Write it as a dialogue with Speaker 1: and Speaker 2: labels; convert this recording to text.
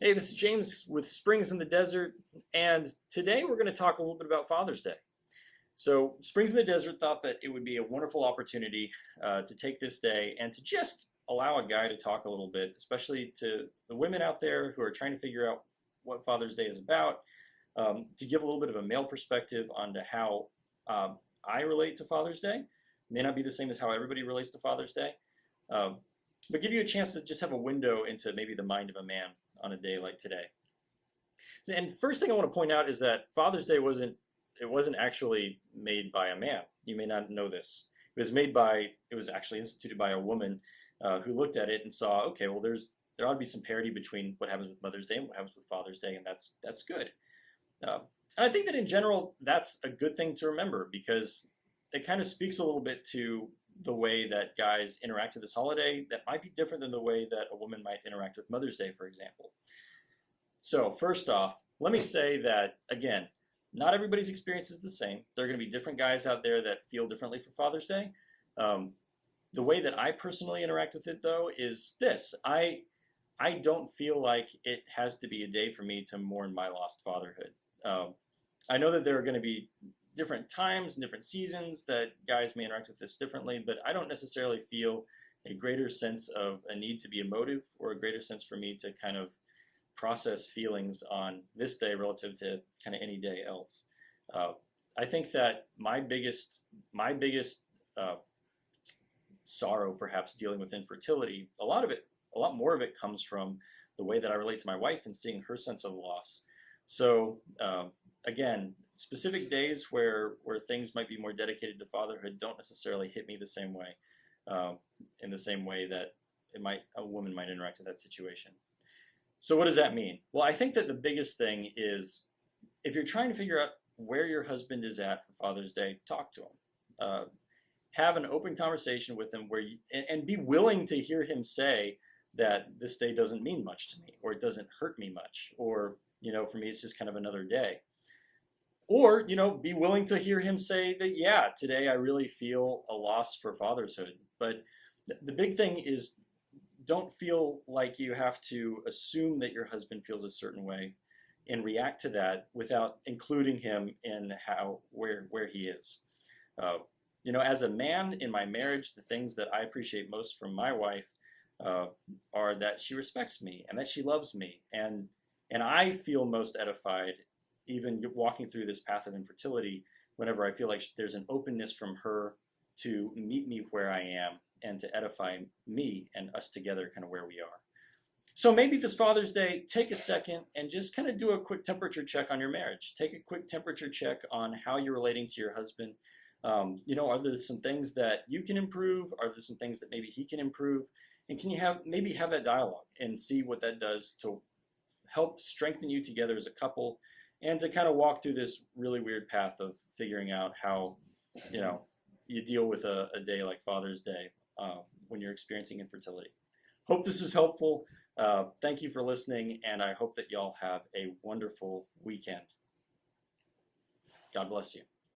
Speaker 1: Hey, this is James with Springs in the Desert, and today we're going to talk a little bit about Father's Day. So, Springs in the Desert thought that it would be a wonderful opportunity to take this day and to just allow a guy to talk a little bit, especially to the women out there who are trying to figure out what Father's Day is about, to give a little bit of a male perspective onto how I relate to Father's Day. May not be the same as how everybody relates to Father's Day, um, but give you a chance to just have a window into maybe the mind of a man on a day like today. And first thing I want to point out is that Father's Day wasn't actually made by a man. You may not know this. It was actually instituted by a woman who looked at it and saw, okay, well, there ought to be some parity between what happens with Mother's Day and what happens with Father's Day, and that's good. And I think that in general, that's a good thing to remember because it kind of speaks a little bit to the way that guys interact with this holiday that might be different than the way that a woman might interact with Mother's Day, for example. So first off, let me say that, again, not everybody's experience is the same. There are going to be different guys out there that feel differently for Father's Day. Um, the way that I personally interact with it, though, is this. I don't feel like it has to be a day for me to mourn my lost fatherhood. I know that there are going to be different times and different seasons that guys may interact with this differently, but I don't necessarily feel a greater sense of a need to be emotive or a greater sense for me to kind of process feelings on this day relative to kind of any day else. I think that my biggest sorrow, perhaps dealing with infertility, a lot more of it comes from the way that I relate to my wife and seeing her sense of loss. So again, specific days where things might be more dedicated to fatherhood don't necessarily hit me the same way, in the same way that a woman might interact with that situation. So what does that mean? Well, I think that the biggest thing is if you're trying to figure out where your husband is at for Father's Day, talk to him. Have an open conversation with him and be willing to hear him say that this day doesn't mean much to me, or it doesn't hurt me much, or for me it's just kind of another day. Or, be willing to hear him say that, yeah, today I really feel a loss for fatherhood. But the big thing is don't feel like you have to assume that your husband feels a certain way and react to that without including him in where he is. As a man in my marriage, the things that I appreciate most from my wife are that she respects me and that she loves me. And I feel most edified even walking through this path of infertility whenever I feel like there's an openness from her to meet me where I am and to edify me and us together kind of where we are. So maybe this Father's Day, take a second and just kind of do a quick temperature check on your marriage. Take a quick temperature check on how you're relating to your husband. Are there some things that you can improve? Are there some things that maybe he can improve? And can you maybe have that dialogue and see what that does to help strengthen you together as a couple and to kind of walk through this really weird path of figuring out how, you deal with a day like Father's Day when you're experiencing infertility. Hope this is helpful. Thank you for listening, and I hope that y'all have a wonderful weekend. God bless you.